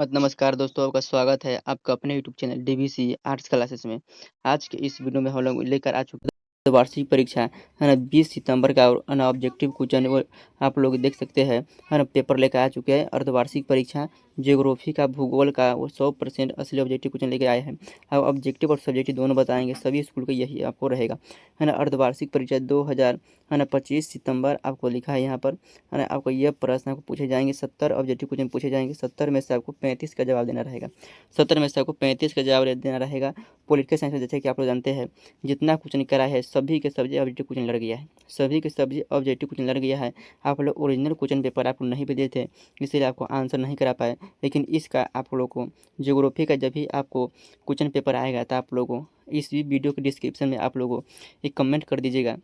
नमस्कार दोस्तों, आपका स्वागत है आपका अपने YouTube channel DVC arts classes में। आज के इस वीडियो में हम लोग लेकर आ चुके हैं वार्षिक परीक्षा है ना 20 सितंबर का है ना ऑब्जेक्टिव क्वेश्चन वो आप लोग देख सकते हैं है ना पेपर लेकर आ चुके हैं। अर्धवार्षिक परीक्षा ज्योग्राफी का भूगोल का वो 100% असली ऑब्जेक्टिव क्वेश्चन लेकर आए हैं। अब ऑब्जेक्टिव और सब्जेक्टिव दोनों बताएंगे, सभी स्कूल का यही आपको रहेगा है ना। अर्धवार्षिक परीक्षा 2000 है ना 25 सितंबर आपको लिखा है यहाँ पर है ना। आपको यह प्रश्न आपको पूछे जाएंगे, 70 ऑब्जेक्टिव क्वेश्चन पूछे जाएंगे। 70 में से आपको 35 का जवाब देना रहेगा। 70 में से आपको 35 का जवाब देना रहेगा। पॉलिटिकल साइंस में जैसे कि आप लोग जानते हैं जितना क्वेश्चन करा है सभी के सब्जी ऑब्जेक्टिव क्वेश्चन लड़ गया है, सभी के सब्जी ऑब्जेक्टिव क्वेश्चन लड़ गया है। आप लोग ओरिजिनल क्वेश्चन पेपर आप लोग नहीं भी देते इसीलिए आपको आंसर नहीं करा पाए, लेकिन इसका आप लोग को ज्योग्राफी का जब भी आपको क्वेश्चन पेपर आएगा तो आप लोगों को इस वीडियो के डिस्क्रिप्शन में आप लोगों एक कमेंट कर दीजिएगा।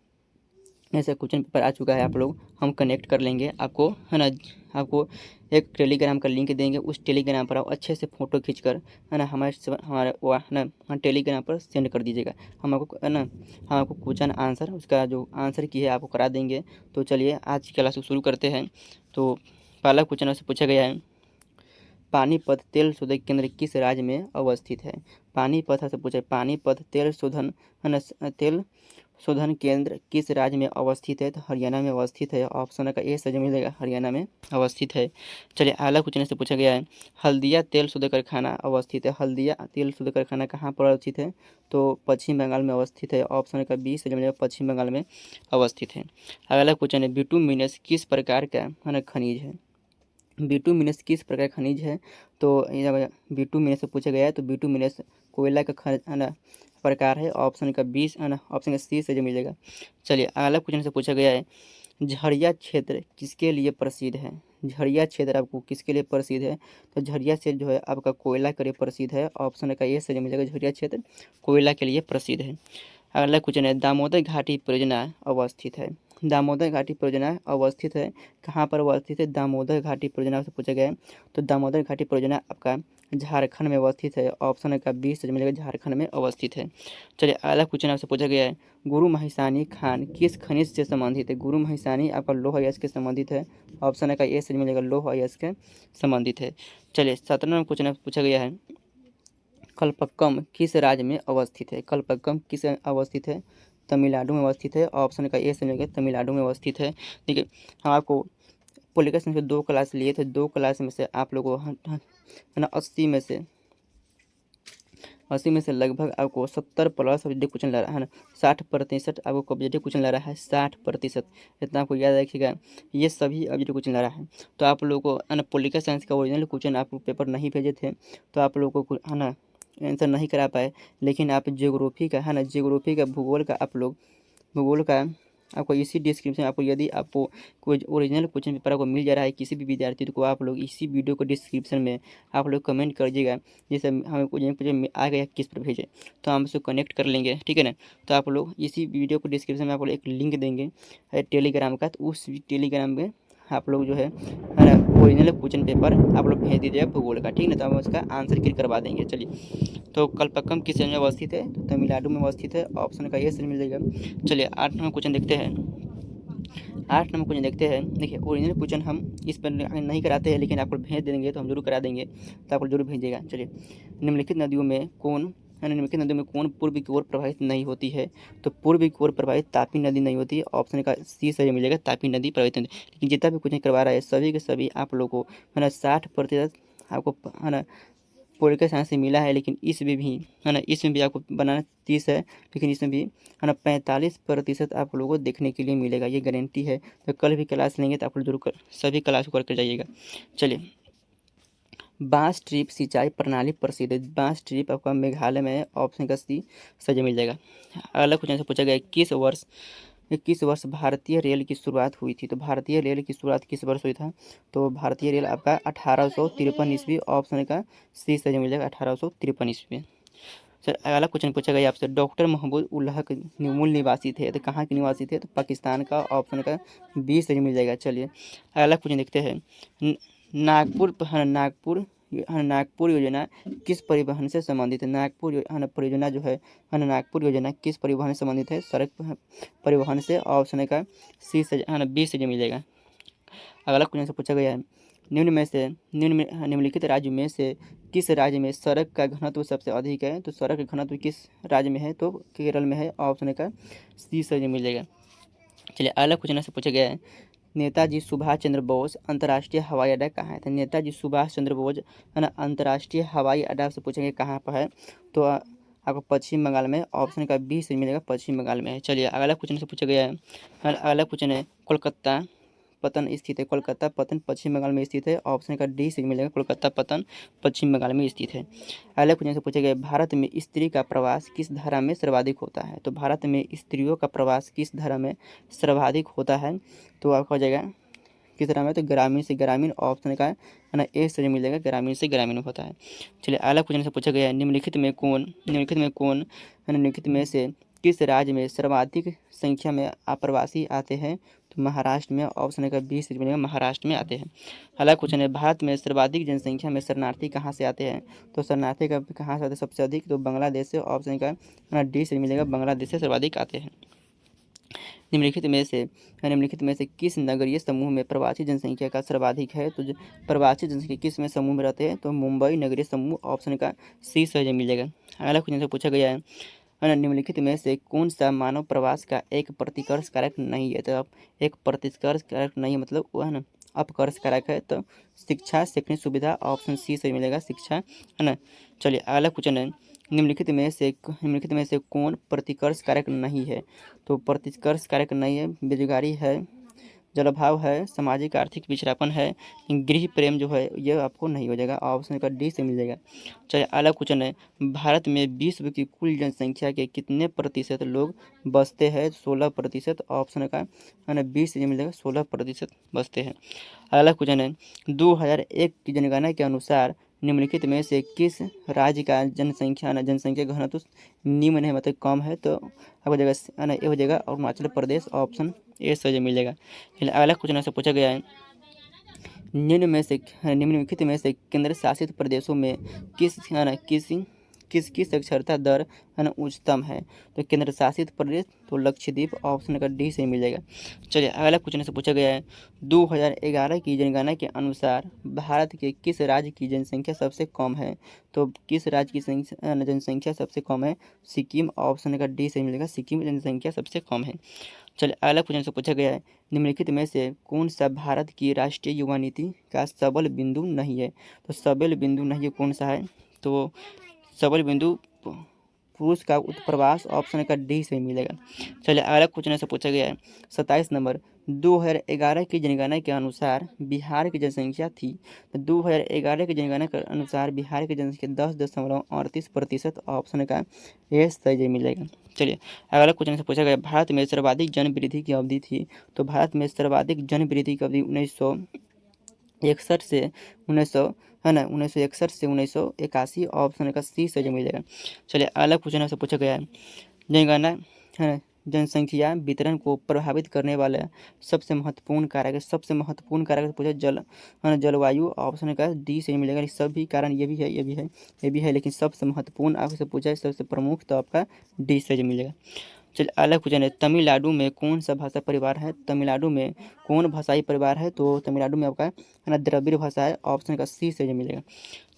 ऐसा क्वेश्चन पेपर आ चुका है, आप लोग हम कनेक्ट कर लेंगे आपको है ना। आपको एक टेलीग्राम का लिंक देंगे, उस टेलीग्राम पर आप अच्छे से फ़ोटो खींचकर है ना हमारे वो है ना टेलीग्राम पर सेंड कर दीजिएगा। हम आपको है ना हम आपको क्वेश्चन आंसर उसका जो आंसर की है आपको करा देंगे। तो चलिए आज की क्लास को शुरू करते हैं। तो पहला क्वेश्चन आपसे पूछा गया है, पानीपत तेल शोधन केंद्र किस राज्य में अवस्थित है। पानीपत से पूछा, पानीपत तेल शोधन है ना तेल शोधन केंद्र किस राज्य में अवस्थित है। तो हरियाणा में अवस्थित है। ऑप्शन का ए सही मिलेगा, हरियाणा में अवस्थित है। चलिए अगला क्वेश्चन से पूछा गया है, हल्दिया तेल शोधन कारखाना अवस्थित है। हल्दिया तेल शोधन कारखाना कहाँ पर अवस्थित है। तो पश्चिम बंगाल में अवस्थित है। ऑप्शन का बी सही मिलेगा, पश्चिम बंगाल में अवस्थित है। अगला क्वेश्चन है, बिटुमिनस किस प्रकार का है ना खनिज है। बिटुमिनस किस प्रकार का खनिज है। तो बिटुमिनस से पूछा गया है, तो बिटुमिनस कोयला का खनिज है ना प्रकार है। ऑप्शन का 20 है ना, ऑप्शन का सी से जो मिलेगा। चलिए अगला क्वेश्चन से पूछा गया है, झरिया क्षेत्र किसके लिए प्रसिद्ध है। झरिया क्षेत्र आपको किसके लिए प्रसिद्ध है। तो झरिया क्षेत्र जो है आपका कोयला के लिए प्रसिद्ध है। ऑप्शन का ये सही मिलेगा, झरिया क्षेत्र कोयला के लिए प्रसिद्ध है। अगला क्वेश्चन है, दामोदर घाटी परियोजना अवस्थित है। दामोदर घाटी परियोजना अवस्थित है, कहाँ पर अवस्थित है। दामोदर घाटी परियोजना से पूछा गया है, तो दामोदर घाटी परियोजना आपका झारखंड में अवस्थित है। ऑप्शन का 20 सही मिलेगा, झारखंड में अवस्थित है। चलिए अगला क्वेश्चन आपसे पूछा गया है, गुरु महिसानी खान किस खनिज से संबंधित है। गुरु महिसानी आपका लौह अयस्क के संबंधित है। ऑप्शन का ए सही मिलेगा, लौह अयस्क के संबंधित है। चलिए 17वां क्वेश्चन पूछा गया है, कल्पक्कम किस राज्य में अवस्थित है। कल्पक्कम किस अवस्थित है। तमिलनाडु में अवस्थित है। ऑप्शन का ए सही मिलेगा, तमिलनाडु में अवस्थित है। ठीक है, हम आपको पॉलिटिकल साइंस में 2 क्लास लिए थे, 2 क्लास में से आप लोगों को है ना 80 में से लगभग आपको 70 प्लस ऑब्जेक्टिव क्वेश्चन ला रहा है ना। 60% आपको ऑब्जेक्टिव क्वेश्चन ला रहा है, 60% इतना आपको याद रखिएगा। ये सभी ऑब्जेक्टिव क्वेश्चन ला रहा है। तो आप लोगों को है ना पॉलिटिकल साइंस का ओरिजिनल क्वेश्चन आप पेपर नहीं भेजे थे तो आप लोगों को है ना आंसर नहीं करा पाए, लेकिन आप ज्योग्राफी का है ना ज्योग्राफी का भूगोल का आप लोग भूगोल का आपको इसी डिस्क्रिप्शन आपको यदि आपको कोई ओरिजिनल क्वेश्चन पेपर आपको मिल जा रहा है किसी भी विद्यार्थी को, आप लोग इसी वीडियो को डिस्क्रिप्शन में आप लोग कमेंट कर दीजिएगा। जैसे हमें क्वेश्चन आ गया किस पर भेजें तो हम उसको कनेक्ट कर लेंगे, ठीक है ना। तो आप लोग इसी वीडियो को डिस्क्रिप्शन में आप लोग एक लिंक देंगे टेलीग्राम का, तो उस टेलीग्राम में आप लोग जो है ना ओरिजिनल क्वेश्चन पेपर आप लोग भेज दीजिएगा भूगोल का, ठीक है ना। तो हम उसका आंसर क्लिक करवा देंगे। चलिए तो कल्पक्कम किस राज्य में अवस्थित है। तो तमिलनाडु में अवस्थित है। ऑप्शन का ये सही मिल जाएगा। चलिए 8 नंबर क्वेश्चन देखते हैं। 8 नंबर क्वेश्चन देखते हैं। देखिए ओरिजिनल क्वेश्चन हम इस पर नहीं कराते हैं, लेकिन आपको भेज देंगे तो हम जरूर करा देंगे, तो आप जरूर भेजिएगा। चलिए निम्नलिखित नदियों में कौन निम्नलिखित नदियों में कौन पूर्व की ओर प्रवाहित नहीं होती है। तो पूर्व की ओर प्रवाहित तापी नदी नहीं होती है। ऑप्शन का सी सही मिलेगा, तापी नदी प्रवाहित नहीं। लेकिन जितना भी क्वेश्चन करवा रहा है सभी के सभी आप लोगों को है ना 60% आपको है ना पॉलिटिकल साइंस से मिला है, लेकिन इसमें भी है ना इसमें भी आपको बनाना 30 है, लेकिन इसमें भी है ना 45% आप लोगों को देखने के लिए मिलेगा, ये गारंटी है। तो कल भी क्लास लेंगे तो आप लोग जरूर सभी क्लास को करके जाइएगा। चलिए बांस ट्रिप सिंचाई प्रणाली प्रसिद्ध है। बांस ट्रिप आपका मेघालय में। ऑप्शन का सी सही मिल जाएगा। अगला क्वेश्चन से पूछा गया किस वर्ष भारतीय रेल की शुरुआत हुई थी। तो भारतीय रेल की शुरुआत किस वर्ष हुई था। तो भारतीय रेल आपका 1853 ईस्वी। ऑप्शन का सी सही मिल जाएगा, 1853 ईस्वी। सर अगला क्वेश्चन पूछा गया आपसे, डॉक्टर महमूद उल्लाह के मूल निवासी थे। तो कहाँ के निवासी थे। तो पाकिस्तान का। ऑप्शन का बी सही मिल जाएगा। चलिए अगला क्वेश्चन देखते हैं, नागपुर योजना किस परिवहन से संबंधित है। परियोजना जो है नागपुर योजना किस परिवहन से संबंधित है। सड़क परिवहन से। ऑप्शन का सी से बी से जो मिलेगा। अगला क्वेश्चन से पूछा गया है, निम्नलिखित राज्य में से किस राज्य में सड़क का घनत्व सबसे अधिक है? तो सड़क का घनत्व किस राज्य में है? तो केरल में है। ऑप्शन का सी सही मिलेगा। चलिए अगला क्वेश्चन से पूछा गया है, नेताजी सुभाष चंद्र बोस अंतर्राष्ट्रीय हवाई अड्डा कहाँ है? तो नेताजी सुभाष चंद्र बोस है ना अंतर्राष्ट्रीय हवाई अड्डा से पूछेंगे कहाँ पर है? तो आपको पश्चिम बंगाल में। ऑप्शन का बी से मिलेगा, पश्चिम बंगाल में है। चलिए अगला क्वेश्चन से पूछा गया है, अगला क्वेश्चन है, कोलकाता पतन स्थित है। कोलकाता पतन पश्चिम बंगाल में स्थित है। ऑप्शन का डी से मिलेगा, कोलकाता पतन पश्चिम बंगाल में स्थित है। अगला क्वेश्चन से पूछा गया, भारत में स्त्री का प्रवास किस धारा में सर्वाधिक होता है? तो भारत में स्त्रियों का प्रवास किस धारा में सर्वाधिक होता है? तो आपका हो जाएगा किस धारा में? तो ग्रामीण से ग्रामीण। ऑप्शन का है ना ए से मिलेगा, ग्रामीण से ग्रामीण होता है। चलिए अगला क्वेश्चन से पूछा गया है, निम्नलिखित में से किस राज्य में सर्वाधिक संख्या में आप्रवासी आते हैं? तो महाराष्ट्र में। ऑप्शन का बी से मिलेगा, महाराष्ट्र में आते हैं। अगला क्वेश्चन है, भारत में सर्वाधिक जनसंख्या में शरणार्थी कहाँ से आते हैं? तो शरणार्थी का कहाँ से आते हैं सबसे अधिक? तो बांग्लादेश से। ऑप्शन का डी से मिलेगा, बांग्लादेश से सर्वाधिक आते हैं। निम्नलिखित में से किस नगरीय समूह में प्रवासी जनसंख्या का सर्वाधिक है? तो प्रवासी जनसंख्या किस में समूह में रहते हैं? तो मुंबई नगरीय समूह। ऑप्शन का सी सही मिलेगा। अगला क्वेश्चन से पूछा गया है, निम्नलिखित में से कौन सा मानव प्रवास का एक प्रतिकर्ष कारक नहीं है? तो अब एक प्रतिकर्ष कारक नहीं है मतलब वो है ना अपकर्ष कारक है। तो शिक्षा, शैक्षणिक सुविधा। ऑप्शन सी से मिलेगा, शिक्षा, है ना। चलिए अगला क्वेश्चन है, निम्नलिखित में से कौन प्रतिकर्ष कारक नहीं है? तो प्रतिकर्ष कारक नहीं है, बेरोजगारी है, जलभाव है, सामाजिक आर्थिक पिछड़ापन है, गृह प्रेम जो है ये आपको नहीं हो जाएगा। ऑप्शन का डी से मिल जाएगा। चलिए अगला क्वेश्चन है, भारत में विश्व की कुल जनसंख्या के कितने प्रतिशत लोग बसते हैं? 16%। ऑप्शन का है ना बी से मिलेगा, 16% बसते हैं। अगला क्वेश्चन है, 2001 की जनगणना के अनुसार निम्नलिखित में से किस राज्य का जनसंख्या घनत्व निम्न है मतलब कम है? तो आपको जगह ना ये हो जाएगा अरुणाचल प्रदेश। ऑप्शन ए सही मिलेगा। फिर अगला क्वेश्चन से पूछा गया है, निम्नलिखित में से केंद्र शासित प्रदेशों में किसकी साक्षरता दर है ना उच्चतम है? तो केंद्र शासित प्रदेश तो लक्षद्वीप। ऑप्शन का डी से मिलेगा। चलिए अगला क्वेश्चन से पूछा गया है, 2011 की जनगणना के अनुसार भारत के किस राज्य की जनसंख्या सबसे कम है? तो किस राज्य की जनसंख्या सबसे कम है? सिक्किम। ऑप्शन का डी से मिलेगा, सिक्किम जनसंख्या सबसे कम है। चलिए अगला क्वेश्चन से पूछा गया है, निम्नलिखित में से कौन सा भारत की राष्ट्रीय युवा नीति का सबल बिंदु नहीं है? तो सबल बिंदु नहीं है कौन सा है? तो सबल बिंदु पुरुष का उत्प्रवास। ऑप्शन का डी से मिलेगा। चलिए अगला क्वेश्चन से पूछा गया है, 27 नंबर, 2011 की जनगणना के अनुसार बिहार की जनसंख्या थी। तो 2011 की जनगणना के अनुसार बिहार की जनसंख्या 10.38%। ऑप्शन का ए सही मिलेगा। चलिए अगला क्वेश्चन से पूछा गया, भारत में सर्वाधिक जन वृद्धि की अवधि थी। तो भारत में सर्वाधिक जन वृद्धि की अवधि 1961 से 1981 ऑप्शन का सी से जो मिलेगा। चलिए अगला क्वेश्चन से पूछा गया है, जनगणना है ना जनसंख्या वितरण को प्रभावित करने वाला सबसे महत्वपूर्ण कारक पूछा जलवायु। ऑप्शन का डी से मिलेगा। सभी कारण ये भी है लेकिन सबसे महत्वपूर्ण आपसे पूछा है, सबसे प्रमुख तो आपका डी से मिलेगा। चलिए अगला क्वेश्चन है, तमिलनाडु में कौन सा भाषा परिवार है? तमिलनाडु में कौन भाषाई परिवार है? तो तमिलनाडु में आपका है ना द्रविड़ भाषा है। ऑप्शन का सी से मिलेगा।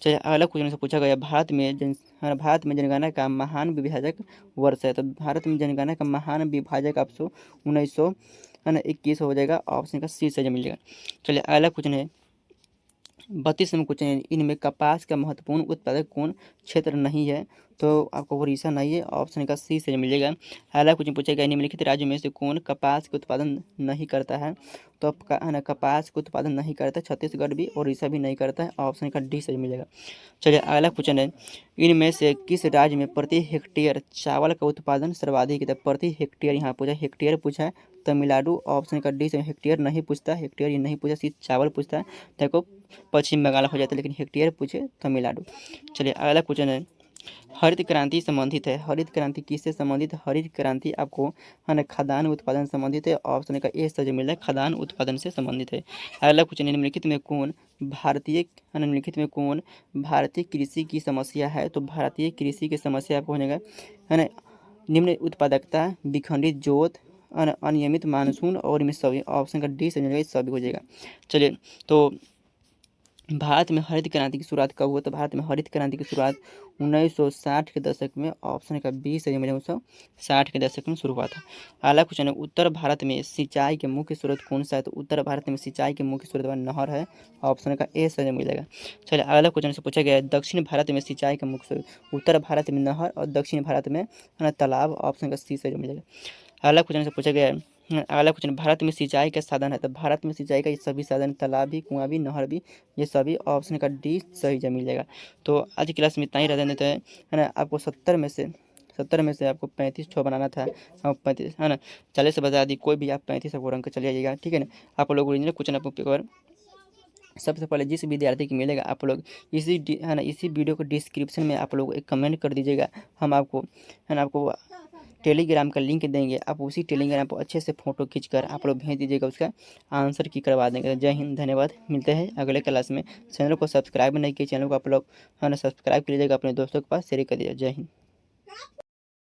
चलिए अगला क्वेश्चन से पूछा गया, भारत में जनगणना का महान विभाजक वर्ष है। तो भारत में जनगणना का महान विभाजक आपको 1921 हो जाएगा। ऑप्शन का सी से मिलेगा। चलिए अगला क्वेश्चन है, 32 नंबर क्वेश्चन है, इनमें कपास का महत्वपूर्ण उत्पादक कौन क्षेत्र नहीं है? तो आपको उड़ीसा नहीं है। ऑप्शन का सी से मिलेगा। अगला क्वेश्चन पूछेगा, निम्नलिखित राज्यों में से कौन कपास के उत्पादन नहीं करता है? तो आपका कपास का उत्पादन नहीं करता, छत्तीसगढ़ भी और उड़ीसा भी नहीं करता है। ऑप्शन का डी से मिलेगा। चलिए अगला क्वेश्चन है, इनमें से किस राज्य में प्रति हेक्टेयर चावल का उत्पादन सर्वाधिक है? प्रति हेक्टेयर यहाँ पूछा, हेक्टेयर पूछा है तमिलनाडु। ऑप्शन का डी से हेक्टेयर नहीं पूछता, हेक्टेयर ये नहीं पूछा, सिर्फ चावल पूछता है। देखो पश्चिम बंगाल हो जाता है लेकिन हेक्टेयर पूछे तमिलनाडु। चलिए अगला क्वेश्चन है, हरित क्रांति संबंधित है। हरित क्रांति किससे संबंधित? हरित क्रांति आपको है ना खाद्यान्न उत्पादन संबंधित है। ऑप्शन का ए सही मिला है, खाद्यान्न उत्पादन से संबंधित है। अगला क्वेश्चन, निम्नलिखित में कौन भारतीय कृषि की समस्या है? तो भारतीय कृषि की समस्या आपको हो जाएगा है ना निम्न उत्पादकता, विखंडित जोत, अनियमित मानसून और इनमें सभी। ऑप्शन का डी से मिलेगा, सभी हो जाएगा। चलिए तो भारत में हरित क्रांति की शुरुआत कब हुआ? तो भारत में हरित क्रांति की शुरुआत 1960 के दशक में, ऑप्शन का 1960 के दशक में शुरू हुआ था। अगला क्वेश्चन है, उत्तर भारत में सिंचाई के मुख्य स्रोत कौन सा है? तो उत्तर भारत में सिंचाई के मुख्य स्रोत नहर है, ऑप्शन का ए सही मिलेगा। चलिए अगला क्वेश्चन से पूछा गया है, दक्षिण भारत में सिंचाई का मुख्य स्रोत, उत्तर भारत में नहर और दक्षिण भारत में तालाब, ऑप्शन का सी सही मिलेगा। अगला क्वेश्चन से पूछा गया है, अगला क्वेश्चन, भारत में सिंचाई का साधन है? तो भारत में सिंचाई का ये सभी साधन, तालाब भी, कुआं भी, नहर भी, ये सभी, ऑप्शन का डी सही जवाब मिल जाएगा। तो आज की क्लास में इतना ही रहने देते हैं, है ना। आपको 70 में से आपको 35 ठो बनाना था, और 35 है ना, 40 से बता दी, कोई भी आप 35 आपको रंग चले जाइएगा, ठीक है ना। आप लोग ओरिजिनल क्वेश्चन आपको पेपर सबसे पहले जिस विद्यार्थी की मिलेगा, आप लोग है ना, इसी वीडियो को डिस्क्रिप्शन में आप लोग एक कमेंट कर दीजिएगा। हम आपको, है ना, आपको टेलीग्राम का लिंक देंगे, आप उसी टेलीग्राम पर अच्छे से फ़ोटो खींचकर आप लोग भेज दीजिएगा, उसका आंसर की करवा देंगे। जय हिंद, धन्यवाद। मिलते हैं अगले क्लास में। चैनल को सब्सक्राइब नहीं किए, चैनल को आप लोग, है ना, सब्सक्राइब कर लीजिएगा, अपने दोस्तों के पास शेयर कर दीजिएगा। जय हिंद।